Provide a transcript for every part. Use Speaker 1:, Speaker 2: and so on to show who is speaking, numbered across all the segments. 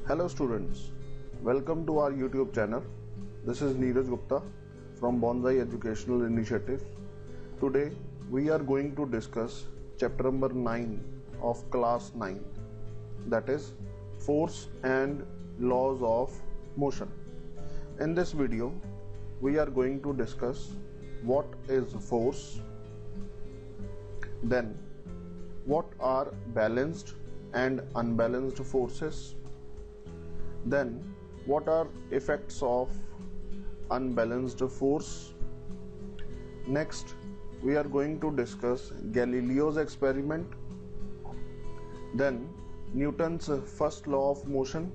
Speaker 1: Hello students, welcome to our YouTube channel. This is Neeraj Gupta from Bonsai Educational Initiative. Today we are going to discuss chapter number 9 of class 9, that is force and laws of motion. In this video we are going to discuss what is force, then what are balanced and unbalanced forces, then what are effects of unbalanced force. Next we are going to discuss Galileo's experiment, then Newton's first law of motion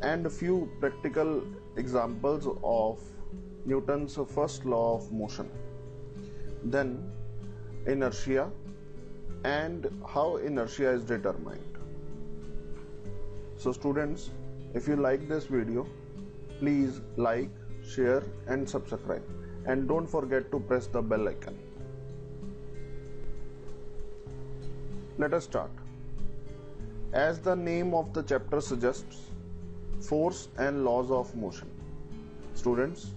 Speaker 1: and a few practical examples of Newton's first law of motion, then inertia and how inertia is determined. So students, if you like this video, please like, share and subscribe, and don't forget to press the bell icon. Let us start. As the name of the chapter suggests, force and laws of motion. Students,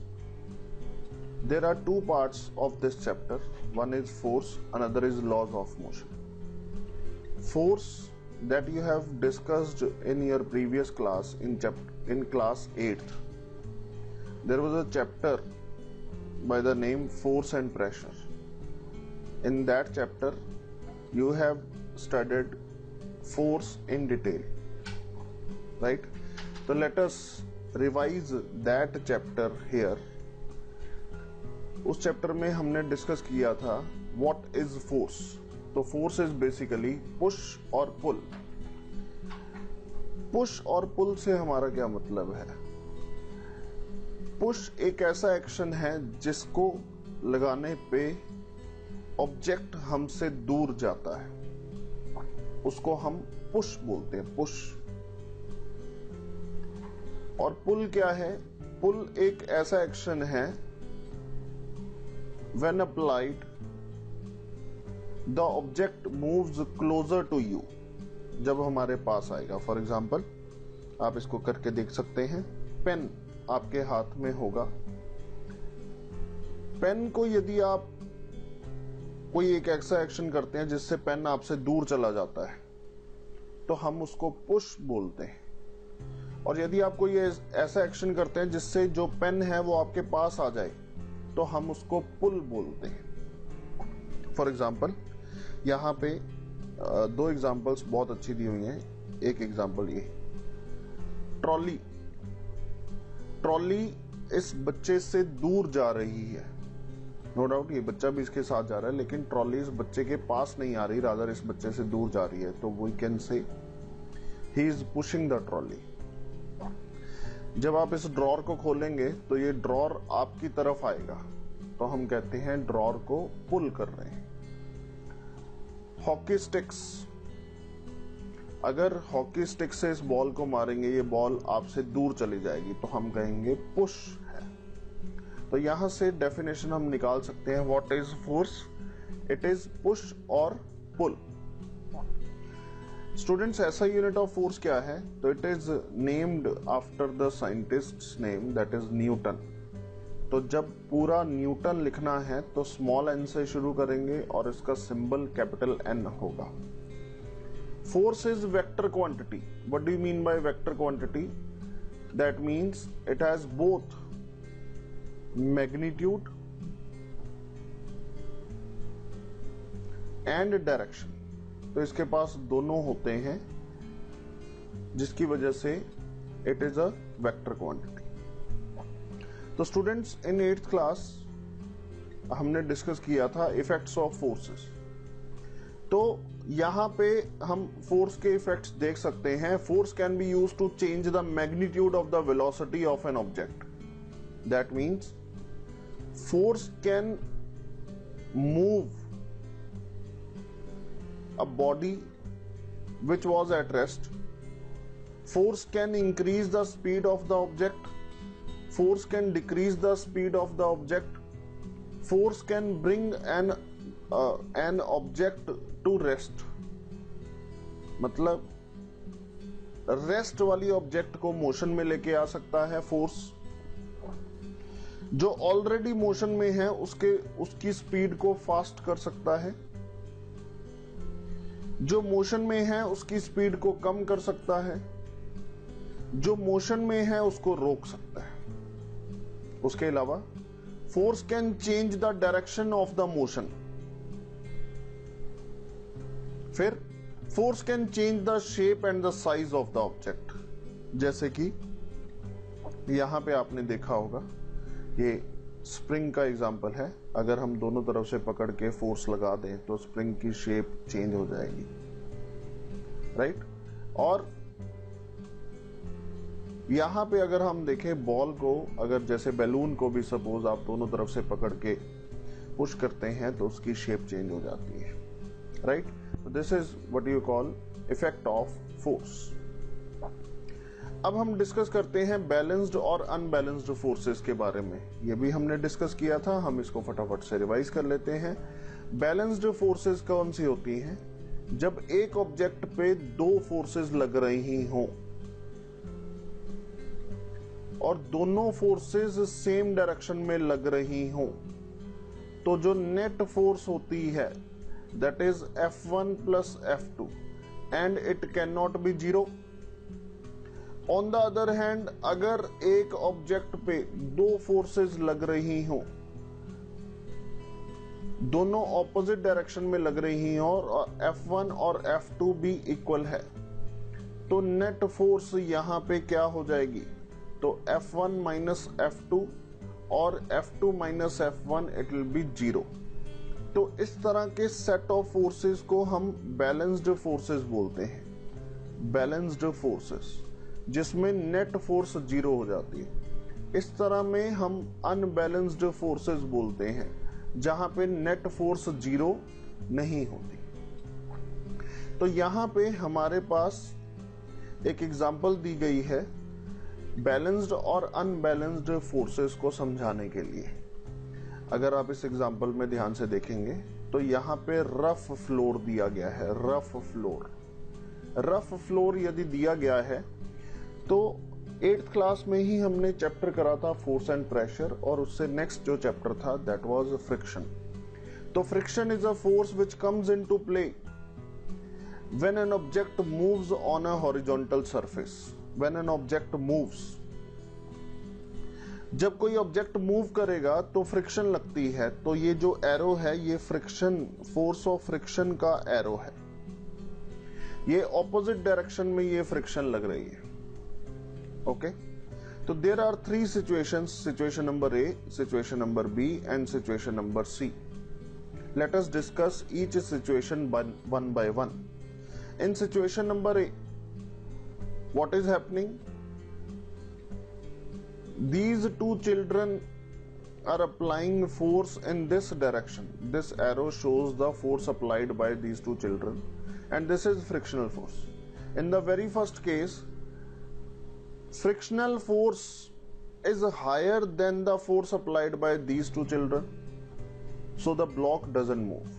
Speaker 1: there are two parts of this chapter. One is force, another is laws of motion. Force that you have discussed in your previous class in class 8th. There was a chapter by the name force and pressure. In that chapter you have studied force in detail, right? So let us revise that chapter here. उस chapter में हमने discuss किया था what is force. तो force is basically push और पुल. Push और पुल से हमारा क्या मतलब है? पुश एक ऐसा एक्शन है जिसको लगाने पे ऑब्जेक्ट हमसे दूर जाता है, उसको हम पुश बोलते हैं, पुश. और पुल क्या है? पुल एक ऐसा एक्शन है when applied the object moves closer to you. जब हमारे पास आएगा, फॉर एग्जाम्पल आप इसको करके देख सकते हैं. पेन आपके हाथ में होगा. पेन को यदि आप कोई एक ऐसा एक्शन करते हैं जिससे पेन आपसे दूर चला जाता है तो हम उसको पुश बोलते हैं. और यदि आप कोई ऐसा एक्शन करते हैं जिससे जो पेन है वो आपके पास आ जाए तो हम उसको पुल बोलते हैं. फॉर एग्जाम्पल यहां पे दो एग्जाम्पल्स बहुत अच्छी दी हुई हैं. एक एग्जाम्पल ये, ट्रॉली. ट्रॉली इस बच्चे से दूर जा रही है. नो डाउट ये बच्चा भी इसके साथ जा रहा है, लेकिन ट्रॉली इस बच्चे के पास नहीं आ रही, रादर इस बच्चे से दूर जा रही है. तो we can say he is pushing the trolley. जब आप इस ड्रॉर को खोलेंगे तो ये ड्रॉर आपकी तरफ आएगा, तो हम कहते हैं ड्रॉर को पुल कर रहे हैं. हॉकी स्टिक्स, अगर हॉकी स्टिक से इस बॉल को मारेंगे ये बॉल आपसे दूर चली जाएगी तो हम कहेंगे पुश है. तो यहां से डेफिनेशन हम निकाल सकते हैं what is force. It is push और पुल. स्टूडेंट्स, ऐसा यूनिट ऑफ फोर्स क्या है? तो it is named after the scientists name, that is Newton. तो जब पूरा न्यूटन लिखना है तो स्मॉल एन से शुरू करेंगे और इसका सिंबल कैपिटल एन होगा. Force is vector quantity. What do you mean by vector quantity? That means it has both magnitude and direction. तो इसके पास दोनों होते हैं, जिसकी वजह से it is a vector quantity. तो स्टूडेंट्स, इन 8th क्लास हमने डिस्कस किया था इफेक्ट्स ऑफ फोर्सेस. तो यहां पे हम फोर्स के इफेक्ट्स देख सकते हैं. Force can be used to change the magnitude of the velocity of an object. That means force can move a body which was at rest. Force can increase the speed of the object. Force can decrease the speed of the object. Force can bring an object to rest. मतलब rest वाली object को motion में लेके आ सकता है force, जो already motion में है उसकी स्पीड को फास्ट कर सकता है, जो मोशन में है उसकी स्पीड को कम कर सकता है, जो मोशन में है उसको रोक सकता है। उसके अलावा force can change the direction of the motion. फिर force can change the shape and the size of the object. जैसे कि यहां पे आपने देखा होगा, ये स्प्रिंग का एग्जांपल है। अगर हम दोनों तरफ से पकड़ के फोर्स लगा दें तो स्प्रिंग की शेप चेंज हो जाएगी, राइट। और यहां पे अगर हम देखें बॉल को, अगर जैसे बैलून को भी सपोज आप दोनों तरफ से पकड़ के पुश करते हैं तो उसकी शेप चेंज हो जाती है, right. This is what you call effect of force. अब हम डिस्कस करते हैं बैलेंस्ड और अनबैलेंस्ड फोर्सेस के बारे में। ये भी हमने डिस्कस किया था, हम इसको फटाफट से रिवाइज कर लेते हैं। बैलेंस्ड फोर्सेस कौन सी होती हैं? जब एक ऑब्जेक्ट पे दो फोर्सेस लग रही हों और दोनों फोर्सेस सेम डायरेक्शन में लग रही हों, तो जो नेट फोर्स होती है that is F1 plus F2 and it can not be zero. On the other hand, अगर एक ऑब्जेक्ट पे दो फोर्सेस लग रही हों, दोनों ऑपोजिट डायरेक्शन में लग रही हों और F1 और F2 भी इक्वल है, तो नेट फोर्स यहां पे क्या हो जाएगी? तो F1 माइनस F2 और F2 minus F1 it will be zero. तो इस तरह के सेट ऑफ फोर्सेस को हम बैलेंस्ड फोर्सेस बोलते हैं। बैलेंस्ड फोर्सेस जिसमें नेट फोर्स जीरो हो जाती है। इस तरह में हम अनबैलेंस्ड फोर्सेस बोलते हैं, जहां पे नेट फोर्स जीरो नहीं होती। तो यहां पे हमारे पास एक एग्जांपल दी गई है बैलेंस्ड और अनबैलेंस्ड फोर्सेस को समझाने के लिए। अगर आप इस एग्जांपल में ध्यान से देखेंगे तो यहां पे रफ फ्लोर दिया गया है। रफ फ्लोर, रफ फ्लोर यदि दिया गया है तो 8th क्लास में ही हमने चैप्टर करा था फोर्स एंड प्रेशर, और उससे नेक्स्ट जो चैप्टर था दैट वाज फ्रिक्शन। तो friction is a force which comes into play when an object moves on a horizontal surface. When an object moves, जब कोई ऑब्जेक्ट मूव करेगा तो फ्रिक्शन लगती है। तो ये जो एरो है ये फ्रिक्शन, फोर्स ऑफ फ्रिक्शन का एरो है। ये ऑपोजिट डायरेक्शन में ये फ्रिक्शन लग रही है। ओके, तो there are 3 situations, situation number A, situation number B and situation number C. Let us discuss each situation one by one. In situation number A, what is happening? These two children are applying force in this direction. This arrow shows the force applied by these two children, and this is frictional force. In the very first case, frictional force is higher than the force applied by these two children, so the block doesn't move.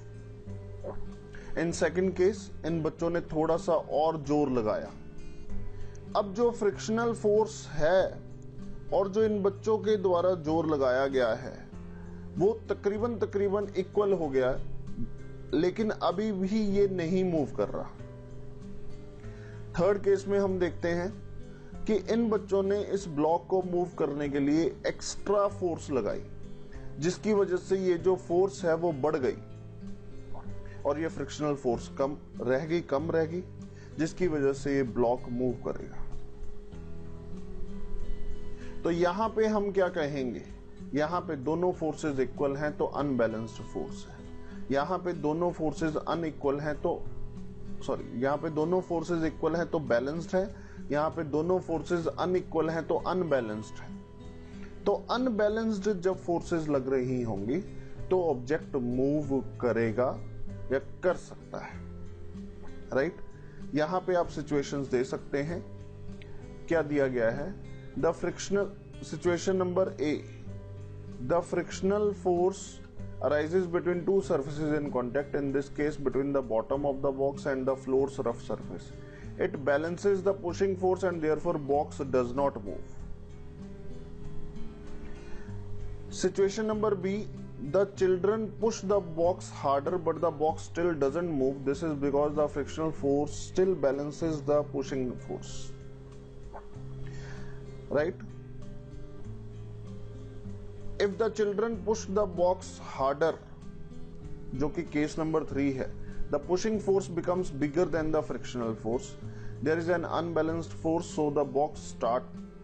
Speaker 1: In second case, इन बच्चों ने थोड़ा सा और जोर लगाया। अब जो frictional force है और जो इन बच्चों के द्वारा जोर लगाया गया है वो तकरीबन इक्वल हो गया, लेकिन अभी भी ये नहीं मूव कर रहा। थर्ड केस में हम देखते हैं कि इन बच्चों ने इस ब्लॉक को मूव करने के लिए एक्स्ट्रा फोर्स लगाई, जिसकी वजह से ये जो फोर्स है वो बढ़ गई और ये फ्रिक्शनल फोर्स कम रहेगी, जिसकी वजह से ये ब्लॉक मूव करेगा। तो यहां पे हम क्या कहेंगे? यहां पे दोनों फोर्सेस इक्वल हैं तो अनबैलेंस्ड फोर्स है। यहां पे दोनों फोर्सेस अनइक्वल हैं तो यहां पे दोनों फोर्सेस इक्वल हैं तो बैलेंस्ड है, यहां पे दोनों फोर्सेस अनइक्वल हैं तो अनबैलेंस्ड है। तो अनबैलेंस्ड जब फोर्सेस लग रही होंगी तो ऑब्जेक्ट मूव करेगा या कर सकता है, राइट। यहां पे आप सिचुएशंस दे सकते हैं। क्या दिया गया है? The frictional, situation number A, the frictional force arises between two surfaces in contact, in this case between the bottom of the box and the floor's rough surface. it balances the pushing force and therefore box does not move. Situation number B, the children push the box harder but the box still doesn't move. This is because the frictional force still balances the pushing force, right? If the children push the box harder, जो कि case number 3 है, the pushing force becomes bigger than the frictional force. There is an unbalanced force, so the box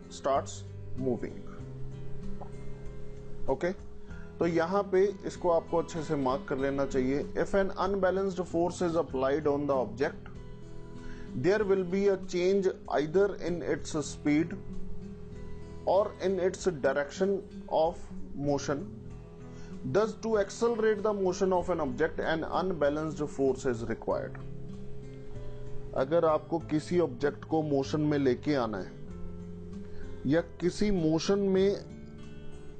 Speaker 1: starts moving. Okay? तो यहां पे इसको आपको अच्छे से मार्क कर लेना चाहिए. If an unbalanced force is applied on the object, there will be a change either in its speed or in its direction of motion. Thus, to accelerate the motion of an object, an unbalanced force is required. अगर आपको किसी object को motion में लेके आना है या किसी मोशन में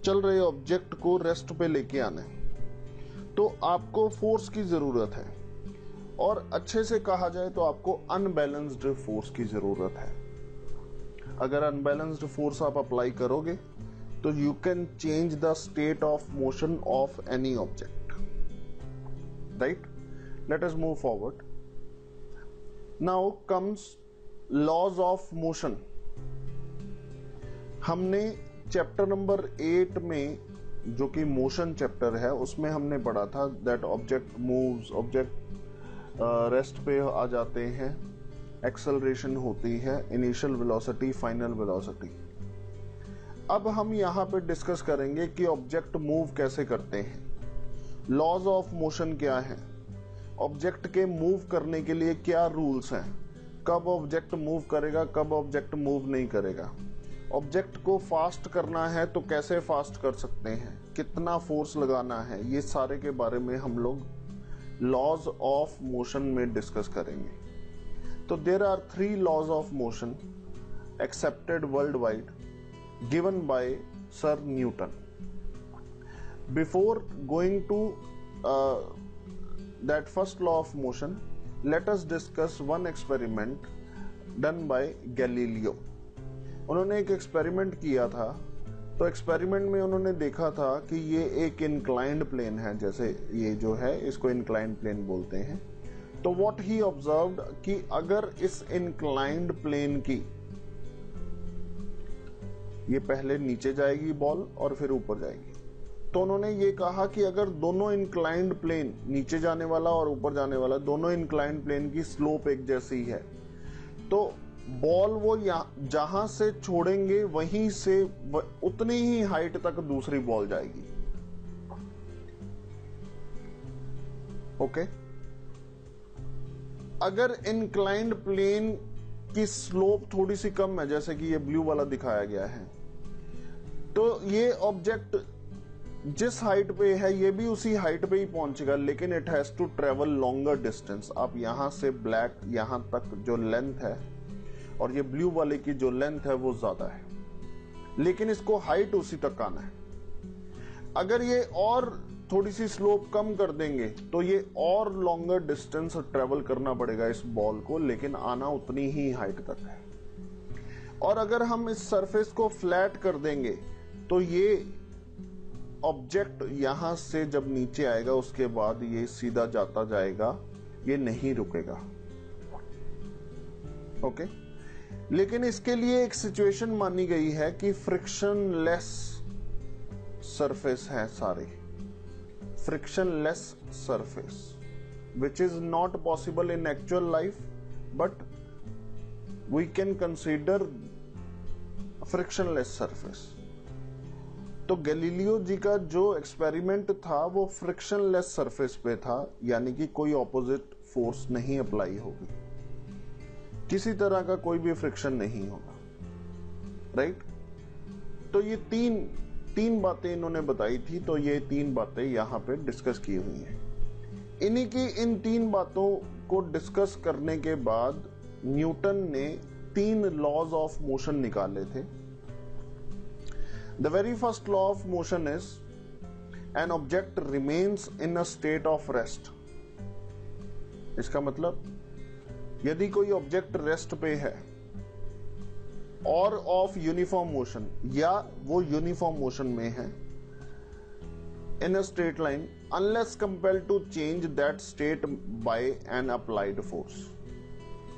Speaker 1: चल रहे ऑब्जेक्ट को रेस्ट पे लेके आना है, तो आपको फोर्स की जरूरत है, और अच्छे से कहा जाए तो आपको अनबैलेंस्ड फोर्स की जरूरत है. अगर अनबैलेंस्ड फोर्स आप अप्लाई करोगे तो you can change the state of motion of any object, right? Let us move forward. Now comes laws of motion. हमने चैप्टर नंबर 8 में, जो कि मोशन चैप्टर है, उसमें हमने पढ़ा था that object moves, object rest पे आ जाते हैं, एक्सेलरेशन होती है, इनिशियल वेलोसिटी, फाइनल वेलोसिटी. अब हम यहां पे डिस्कस करेंगे कि ऑब्जेक्ट मूव कैसे करते हैं. लॉज ऑफ मोशन क्या है, ऑब्जेक्ट के मूव करने के लिए क्या रूल्स हैं, कब ऑब्जेक्ट मूव करेगा, कब ऑब्जेक्ट मूव नहीं करेगा, ऑब्जेक्ट को फास्ट करना है तो कैसे फास्ट कर सकते हैं, कितना फोर्स लगाना है, ये सारे के बारे में हम लोग लॉज ऑफ मोशन में डिस्कस करेंगे. तो there are 3 laws of motion accepted world wide, given by Sir Newton. Before going to that first law of motion, let us discuss one experiment done by Galileo. उन्होंने एक experiment किया था. तो experiment में उन्होंने देखा था कि ये एक इंक्लाइंड प्लेन है, जैसे ये जो है इसको इंक्लाइंड प्लेन बोलते हैं. तो व्हाट ही ऑब्जर्व्ड कि अगर इस इंक्लाइंड प्लेन की, ये पहले नीचे जाएगी बॉल और फिर ऊपर जाएगी, तो उन्होंने ये कहा कि अगर दोनों इंक्लाइंड प्लेन, नीचे जाने वाला और ऊपर जाने वाला, दोनों इंक्लाइंड प्लेन की स्लोप एक जैसी है, तो बॉल वो जहां से छोड़ेंगे वहीं से उतनी ही हाइट तक दूसरी बॉल जाएगी. ओके? अगर इंक्लाइंड प्लेन की स्लोप थोड़ी सी कम है, जैसे कि ये ब्लू वाला दिखाया गया है, तो ये ऑब्जेक्ट जिस हाइट पे है ये भी उसी हाइट पे ही पहुंचेगा, लेकिन it has to travel longer distance. आप यहां से ब्लैक यहां तक जो लेंथ है और ये ब्लू वाले की जो लेंथ है वो ज्यादा है, लेकिन इसको हाइट उसी तक आना है. अगर ये और थोड़ी सी स्लोप कम कर देंगे तो ये और लॉन्गर डिस्टेंस ट्रेवल करना पड़ेगा इस बॉल को, लेकिन आना उतनी ही हाइट तक है. और अगर हम इस सरफेस को फ्लैट कर देंगे तो ये ऑब्जेक्ट यहां से जब नीचे आएगा उसके बाद ये सीधा जाता जाएगा, ये नहीं रुकेगा. ओके? लेकिन इसके लिए एक सिचुएशन मानी गई है कि फ्रिक्शनलेस सरफेस है सारे, frictionless surface, which is not possible in actual life, but we can consider frictionless surface. तो गैलीलियो जी का जो एक्सपेरिमेंट था वो फ्रिक्शनलेस सरफेस पे था, यानी कि कोई ऑपोजिट फोर्स नहीं अप्लाई होगी, किसी तरह का कोई भी फ्रिक्शन नहीं होगा. राइट? तो ये तीन बातें इन्होंने बताई थी, तो ये 3 बातें यहां पे डिस्कस की हुई हैं. इन्हीं की इन 3 बातों को डिस्कस करने के बाद न्यूटन ने 3 लॉज ऑफ मोशन निकाले थे. The very first law of motion is an object remains in a state of rest. इसका मतलब यदि कोई ऑब्जेक्ट रेस्ट पे है और ऑफ यूनिफॉर्म मोशन, या वो यूनिफॉर्म मोशन में है in a straight line unless compelled to change that state by an applied force.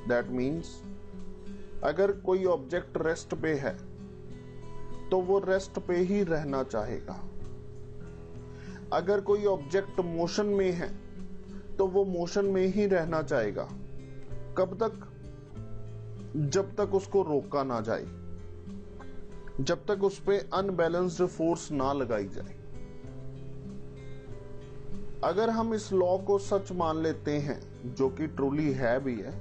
Speaker 1: That means अगर कोई ऑब्जेक्ट रेस्ट पे है तो वो रेस्ट पे ही रहना चाहेगा। अगर कोई ऑब्जेक्ट मोशन में है तो वो मोशन में ही रहना चाहेगा। कब तक? जब तक उसको रोका ना जाए, जब तक उस पे अनबैलेंस्ड फोर्स ना लगाई जाए। अगर हम इस लॉ को सच मान लेते हैं, जो कि ट्रूली है भी है,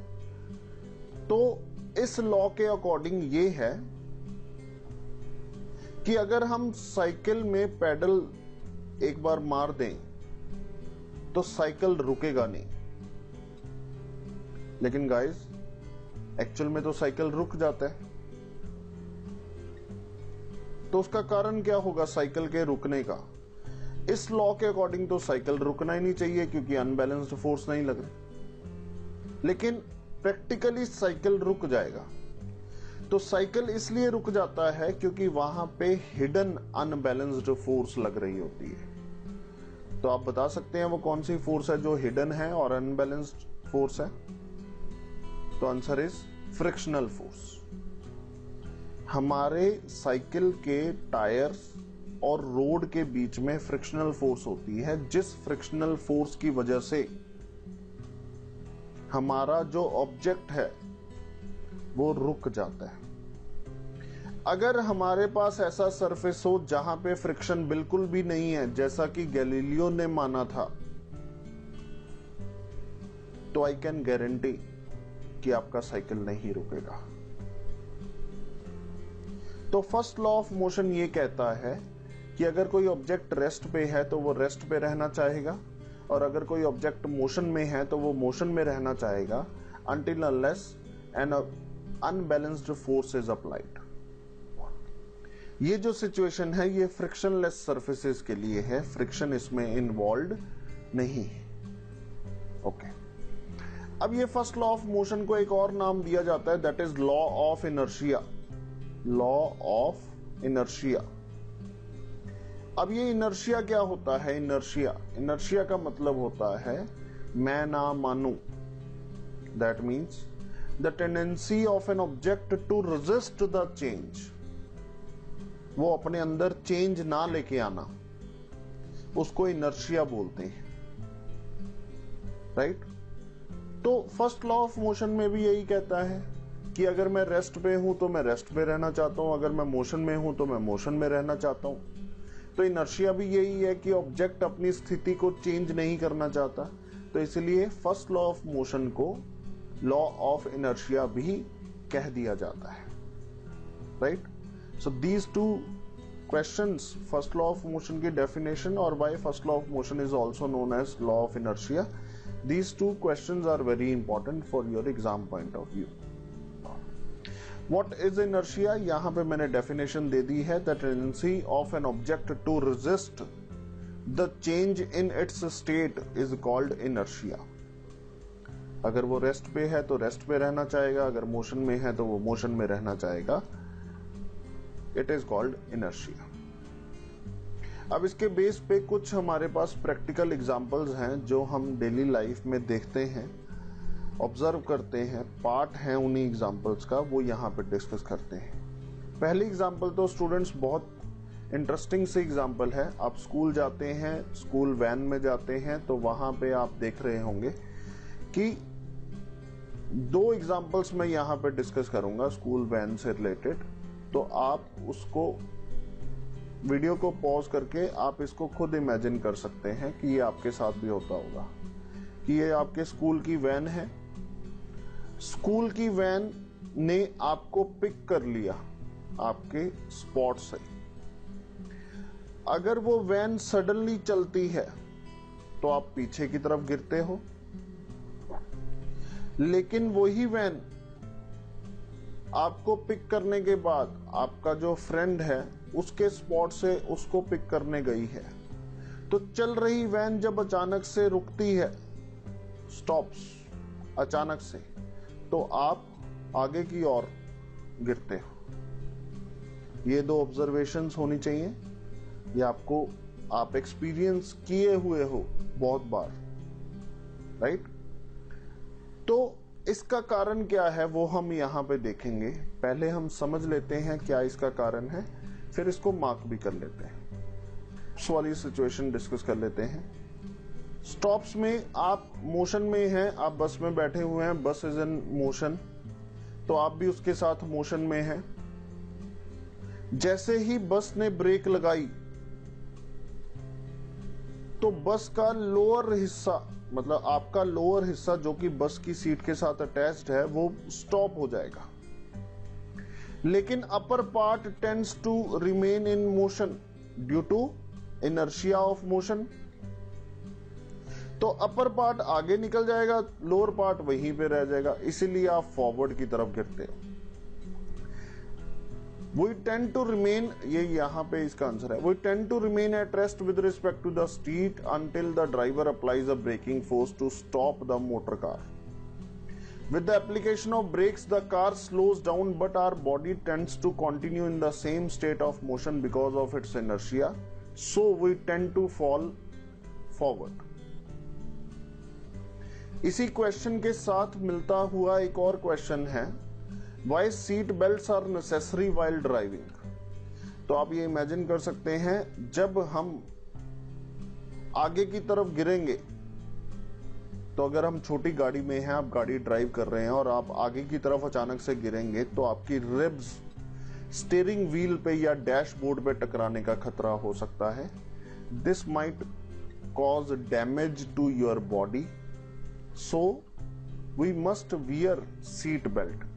Speaker 1: तो इस लॉ के अकॉर्डिंग ये है कि अगर हम साइकिल में पैडल एक बार मार दें तो साइकिल रुकेगा नहीं। लेकिन गाइस, एक्चुअल में तो साइकिल रुक जाता है। तो उसका कारण क्या होगा साइकिल के रुकने का? इस लॉ के अकॉर्डिंग तो साइकिल रुकना ही नहीं चाहिए, क्योंकि अनबैलेंस्ड फोर्स नहीं लग रही। लेकिन प्रैक्टिकली साइकिल रुक जाएगा। तो साइकिल इसलिए रुक जाता है क्योंकि वहां पे हिडन अनबैलेंस्ड फोर्स लग रही होती है। तो आप बता सकते हैं वो कौन सी फोर्स है जो हिडन है और अनबैलेंस्ड फोर्स है? तो आंसर इज फ्रिक्शनल फोर्स। हमारे साइकिल के टायर्स और रोड के बीच में फ्रिक्शनल फोर्स होती है, जिस फ्रिक्शनल फोर्स की वजह से हमारा जो ऑब्जेक्ट है वो रुक जाता है। अगर हमारे पास ऐसा सरफेस हो जहां पे फ्रिक्शन बिल्कुल भी नहीं है, जैसा कि गैलीलियो ने माना था, तो आई कैन गारंटी कि आपका साइकिल नहीं रुकेगा। तो फर्स्ट लॉ ऑफ मोशन ये कहता है कि अगर कोई ऑब्जेक्ट रेस्ट पे है तो वो रेस्ट पे रहना चाहेगा, और अगर कोई ऑब्जेक्ट मोशन में है तो वो मोशन में रहना चाहेगा until unless an unbalanced force is applied। ये जो सिचुएशन है ये फ्रिक्शनलेस सरफेसेस के लिए है, फ्रिक्शन इसमें इन्वॉल्व नहीं है। ओके, अब ये फर्स्ट लॉ ऑफ मोशन को एक और नाम दिया जाता है, that is law of inertia. Law of inertia. अब ये इनर्शिया क्या होता है? इनर्शिया का मतलब होता है मैं ना मानू। That means the tendency of an object to resist the change. वो अपने अंदर चेंज ना लेके आना, उसको इनर्शिया बोलते हैं, राइट? तो फर्स्ट लॉ ऑफ मोशन में भी यही कहता है कि अगर मैं रेस्ट पे हूं तो मैं रेस्ट पे रहना चाहता हूं, अगर मैं मोशन में हूं तो मैं मोशन में रहना चाहता हूं। तो इनर्शिया भी यही है कि ऑब्जेक्ट अपनी स्थिति को चेंज नहीं करना चाहता, तो इसलिए फर्स्ट लॉ ऑफ मोशन को लॉ ऑफ इनर्शिया भी कह दिया जाता है, right? So these two questions, first law of motion की definition और why first law of motion is also known as law of inertia, these two questions are very important for your exam point of view. What is inertia? यहाँ पे मैंने definition दे दी है, the tendency of an object to resist the change in its state is called inertia. अगर वो rest पे है तो rest पे रहना चाहेगा, अगर मोशन में है तो वो मोशन में रहना चाहेगा, इट इज कॉल्ड इनर्शिया। अब इसके बेस पे कुछ हमारे पास प्रैक्टिकल एग्जांपल्स हैं जो हम डेली लाइफ में देखते हैं, ऑब्जर्व करते हैं, पार्ट है उन्हीं एग्जांपल्स का, वो यहाँ पे डिस्कस करते हैं। पहली एग्जांपल तो स्टूडेंट्स बहुत इंटरेस्टिंग सी एग्जांपल है। आप स्कूल जाते हैं, स्कूल वैन में जाते हैं, तो वहां पे आप देख रहे होंगे कि दो एग्जांपल्स मैं यहाँ पे डिस्कस करूंगा स्कूल वैन से रिलेटेड। तो आप उसको वीडियो को पॉज करके आप इसको खुद इमेजिन कर सकते हैं कि ये आपके साथ भी होता होगा कि ये आपके स्कूल की वैन है। स्कूल की वैन ने आपको पिक कर लिया आपके स्पॉट से। अगर वो वैन सडनली चलती है तो आप पीछे की तरफ गिरते हो, लेकिन वही वैन आपको पिक करने के बाद आपका जो फ्रेंड है उसके स्पॉट से उसको पिक करने गई है। तो चल रही वैन जब अचानक से रुकती है, स्टॉप्स अचानक से, तो आप आगे की ओर गिरते हो। ये दो ऑब्जर्वेशंस होनी चाहिए, ये आपको आप एक्सपीरियंस किए हुए हो बहुत बार, राइट। तो इसका कारण क्या है वो हम यहां पे देखेंगे। पहले हम समझ लेते हैं क्या इसका कारण है, फिर इसको मार्क भी कर लेते हैं। वाली सिचुएशन डिस्कस कर लेते हैं। स्टॉप्स में आप मोशन में हैं, आप बस में बैठे हुए हैं, बस इज इन मोशन, तो आप भी उसके साथ मोशन में हैं। जैसे ही बस ने ब्रेक लगाई तो बस का लोअर हिस्सा, मतलब आपका लोअर हिस्सा जो कि बस की सीट के साथ अटैच्ड है, वो स्टॉप हो जाएगा, लेकिन upper part tends to remain in motion due to inertia of motion. तो अपर पार्ट आगे निकल जाएगा, लोअर पार्ट वहीं पे रह जाएगा, इसीलिए आप फॉरवर्ड की तरफ गिरते हो। We tend to remain, ये यहाँ पे इसका आंसर है, we tend to remain at rest with respect to the seat until the driver applies a braking force to stop the motor car. With the application of brakes, the car slows down, but our body tends to continue in the same state of motion because of its inertia. So we tend to fall forward. इसी question के साथ मिलता हुआ एक और question है, Why seat belts are necessary while driving? तो आप ये इमेजिन कर सकते हैं, जब हम आगे की तरफ गिरेंगे, तो अगर हम छोटी गाड़ी में हैं, आप गाड़ी ड्राइव कर रहे हैं और आप आगे की तरफ अचानक से गिरेंगे, तो आपकी रिब्स स्टीयरिंग व्हील पे या डैशबोर्ड पे टकराने का खतरा हो सकता है। This might cause damage to your body, so we must wear seat belt.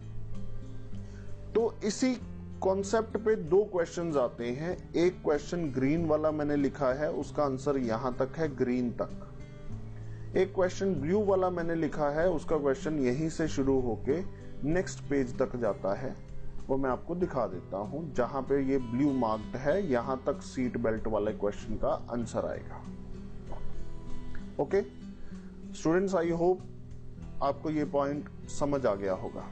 Speaker 1: तो इसी कॉन्सेप्ट पे दो क्वेश्चंस आते हैं। एक क्वेश्चन ग्रीन वाला मैंने लिखा है, उसका आंसर यहां तक है, ग्रीन तक। एक क्वेश्चन ब्लू वाला मैंने लिखा है, उसका क्वेश्चन यहीं से शुरू होके नेक्स्ट पेज तक जाता है, वो मैं आपको दिखा देता हूं। जहां पे ये ब्लू मार्क्ड है, यहां तक सीट बेल्ट वाले क्वेश्चन का आंसर आएगा। ओके स्टूडेंट्स, आई होप आपको ये पॉइंट समझ आ गया होगा।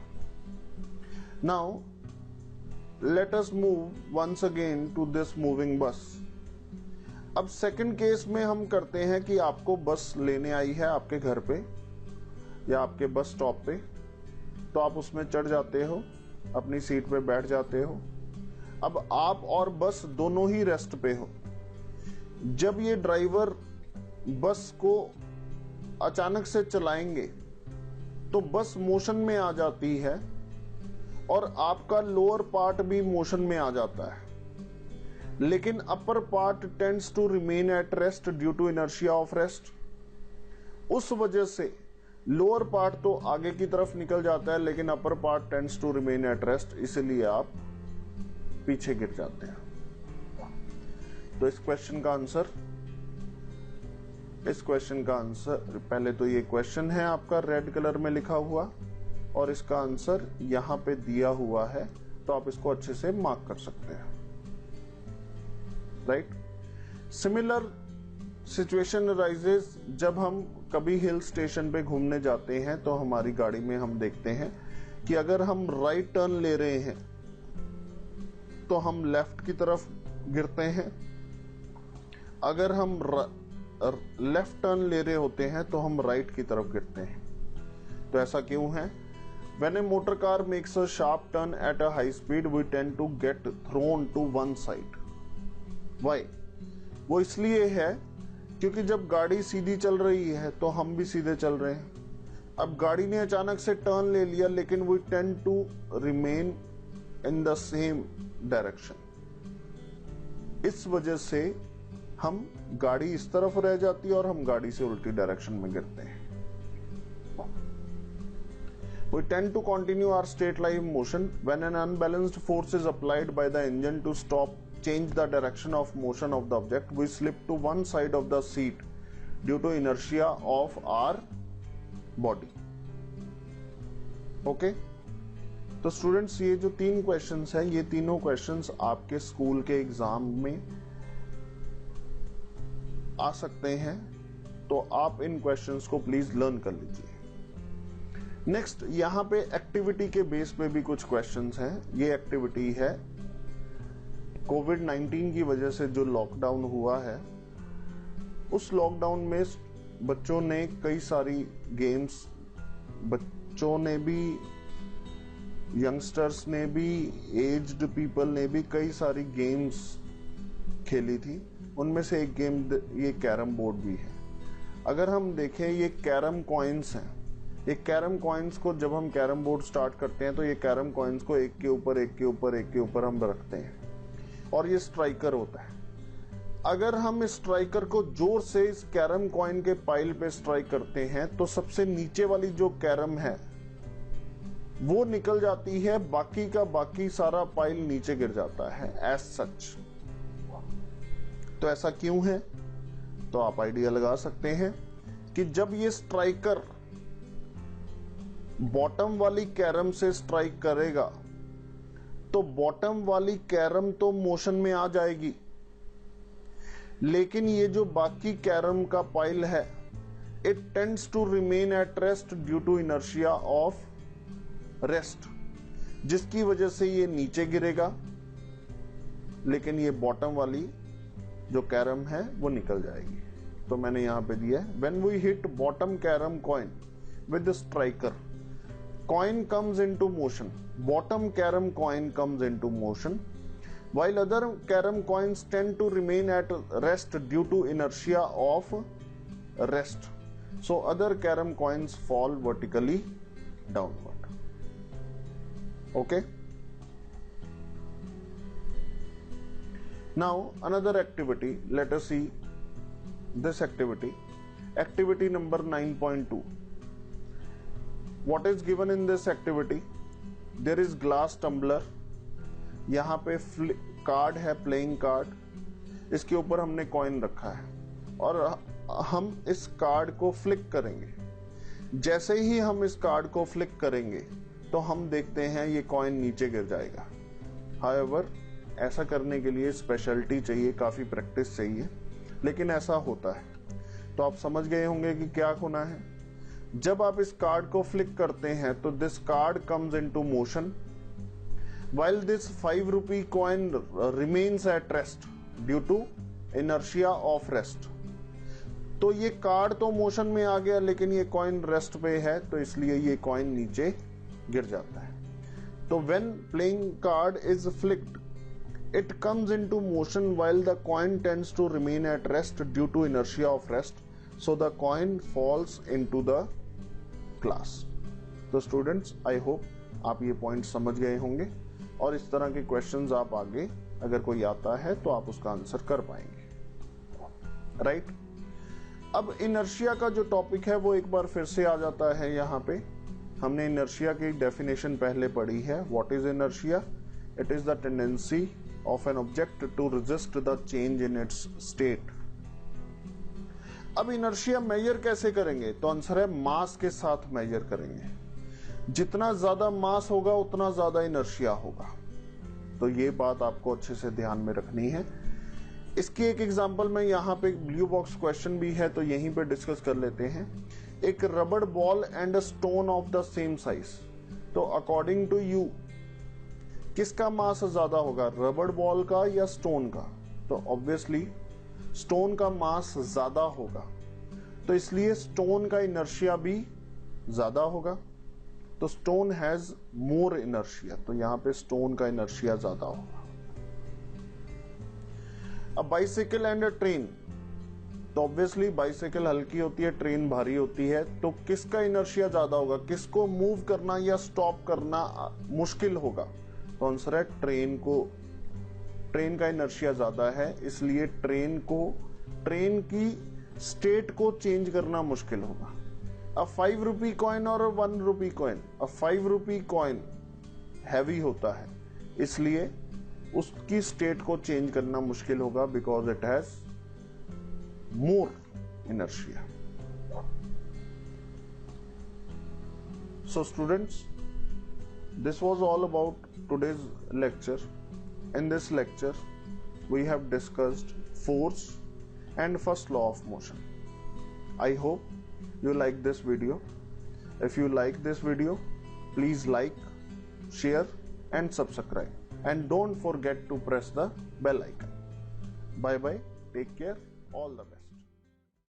Speaker 1: Now let us move once again to this moving bus. अब सेकंड केस में हम करते हैं कि आपको बस लेने आई है आपके घर पे या आपके बस स्टॉप पे, तो आप उसमें चढ़ जाते हो, अपनी सीट पे बैठ जाते हो। अब आप और बस दोनों ही रेस्ट पे हो। जब ये ड्राइवर बस को अचानक से चलाएंगे तो बस मोशन में आ जाती है और आपका लोअर पार्ट भी मोशन में आ जाता है, लेकिन upper part tends to remain at rest due to inertia of rest. उस वजह से लोअर पार्ट तो आगे की तरफ निकल जाता है, लेकिन upper part tends to remain at rest, इसलिए आप पीछे गिर जाते हैं। तो इस क्वेश्चन का आंसर पहले तो ये क्वेश्चन है आपका रेड कलर में लिखा हुआ, और इसका आंसर यहां पे दिया हुआ है, तो आप इसको अच्छे से मार्क कर सकते हैं, राइट। सिमिलर सिचुएशन अराइजेस जब हम कभी हिल स्टेशन पे घूमने जाते हैं, तो हमारी गाड़ी में हम देखते हैं कि अगर हम राइट टर्न ले रहे हैं तो हम लेफ्ट की तरफ गिरते हैं, अगर हम लेफ्ट टर्न ले रहे होते हैं तो हम राइट की तरफ गिरते हैं। तो ऐसा क्यों है? When a motor car makes a sharp turn at a high speed, we tend to get thrown to one side. Why? वो इसलिए है क्योंकि जब गाड़ी सीधी चल रही है तो हम भी सीधे चल रहे हैं। अब गाड़ी ने अचानक से टर्न ले लिया, लेकिन we tend to remain in the same direction. इस वजह से हम गाड़ी इस तरफ रह जाती है और हम गाड़ी से उल्टी डायरेक्शन में गिरते हैं। We tend to continue our straight line motion when an unbalanced force is applied by the engine to change the direction of motion of the object. We slip to one side of the seat due to inertia of our body. Okay? तो students, ये जो तीन questions हैं, ये तीनों questions आपके school के exam में आ सकते हैं, तो आप इन क्वेश्चंस को प्लीज लर्न कर लीजिए। नेक्स्ट यहाँ पे एक्टिविटी के बेस पे भी कुछ क्वेश्चंस हैं। ये एक्टिविटी है कोविड-19 की वजह से जो लॉकडाउन हुआ है, उस लॉकडाउन में बच्चों ने कई सारी गेम्स, बच्चों ने भी, यंगस्टर्स ने भी, एज्ड पीपल ने भी कई सारी गेम्स खेली थी। उनमें से एक गेम ये कैरम बोर्ड भी है। अगर हम देखें, ये कैरम कॉइन्स हैं। ये कैरम कॉइन्स को जब हम कैरम बोर्ड स्टार्ट करते हैं तो ये कैरम कॉइन्स को एक के ऊपर एक के ऊपर एक के ऊपर हम रखते हैं और ये स्ट्राइकर होता है। अगर हम इस स्ट्राइकर को जोर से इस कैरम कॉइन के पाइल पे स्ट्राइक करते हैं तो सबसे नीचे वाली जो कैरम है वो निकल जाती है, बाकी का बाकी सारा पाइल नीचे गिर जाता है एज सच। तो ऐसा क्यों है? तो आप आइडिया लगा सकते हैं कि जब ये स्ट्राइकर बॉटम वाली कैरम से स्ट्राइक करेगा तो बॉटम वाली कैरम तो मोशन में आ जाएगी, लेकिन ये जो बाकी कैरम का पाइल है, it tends to remain at rest due to inertia of rest, जिसकी वजह से ये नीचे गिरेगा, लेकिन ये बॉटम वाली जो कैरम है वो निकल जाएगी। तो मैंने यहां पे दिया है, when we hit bottom carrom coin with striker, coin comes into motion, bottom carrom coin comes into motion, while other carom coins tend to remain at rest due to inertia of rest. So other carom coins fall vertically downward. Okay. Now another activity, let us see this activity. Activity number 9.2. What is given in this activity? There is glass tumbler. यहाँ पे card है, playing card, इसके ऊपर हमने coin रखा है और हम इस कार्ड को फ्लिक करेंगे। जैसे ही हम इस कार्ड को फ्लिक करेंगे तो हम देखते हैं ये कॉइन नीचे गिर जाएगा। हाउएवर, ऐसा करने के लिए स्पेशलिटी चाहिए, काफी प्रैक्टिस चाहिए, लेकिन ऐसा होता है। तो आप समझ गए होंगे कि क्या होना है। जब आप इस कार्ड को फ्लिक करते हैं तो this card comes into motion while this 5 rupee coin remains at rest due to inertia of rest. तो ये कार्ड तो मोशन में आ गया, लेकिन ये कॉइन रेस्ट पे है, तो इसलिए ये कॉइन नीचे गिर जाता है। तो when playing card is flicked, it comes into motion while the coin tends to remain at rest due to inertia of rest, so the coin falls into the glass. तो स्टूडेंट्स, आई होप आप ये point समझ गए होंगे और इस तरह के क्वेश्चंस आप आगे अगर कोई आता है तो आप उसका आंसर कर पाएंगे। राइट। अब इनर्शिया का जो टॉपिक है वो एक बार फिर से आ जाता है। यहाँ पे हमने इनर्शिया की डेफिनेशन पहले पढ़ी है। What is inertia? It is the tendency of an object to resist the change in its state. अब इनर्शिया मेजर कैसे करेंगे? तो आंसर है मास के साथ मेजर करेंगे। जितना ज्यादा मास होगा उतना ज्यादा इनर्शिया होगा। तो ये बात आपको अच्छे से ध्यान में रखनी है। इसकी एक एग्जांपल में यहाँ पे ब्लू बॉक्स क्वेश्चन भी है, तो यहीं पे डिस्कस कर लेते हैं। एक रबड़ ball and a stone of the same size, तो अकॉर्डिंग टू यू किसका मास ज्यादा होगा, रबड़ बॉल का या स्टोन का? तो ऑब्वियसली स्टोन का मास ज्यादा होगा, तो इसलिए स्टोन का इनर्शिया भी ज्यादा होगा। तो स्टोन हैज मोर इनर्शिया, तो यहां पे स्टोन का इनर्शिया ज्यादा होगा। अब बाइसिकल एंड अ ट्रेन, तो ऑब्वियसली बाइसिकल हल्की होती है, ट्रेन भारी होती है, तो किसका इनर्शिया ज्यादा होगा? किसको मूव करना या स्टॉप करना मुश्किल होगा? तो आंसर है ट्रेन को। ट्रेन का इनर्शिया ज्यादा है, इसलिए ट्रेन की स्टेट को चेंज करना मुश्किल होगा। A 5 rupee coin और 1 rupee coin, a 5 rupee coin heavy होता है, इसलिए उसकी स्टेट को चेंज करना मुश्किल होगा, because it has more inertia. So students, this was all about today's lecture. In this lecture we have discussed force and first law of motion. I hope you like this video. If you like this video, please like, share and subscribe. And don't forget to press the bell icon. Bye bye. Take care. All the best.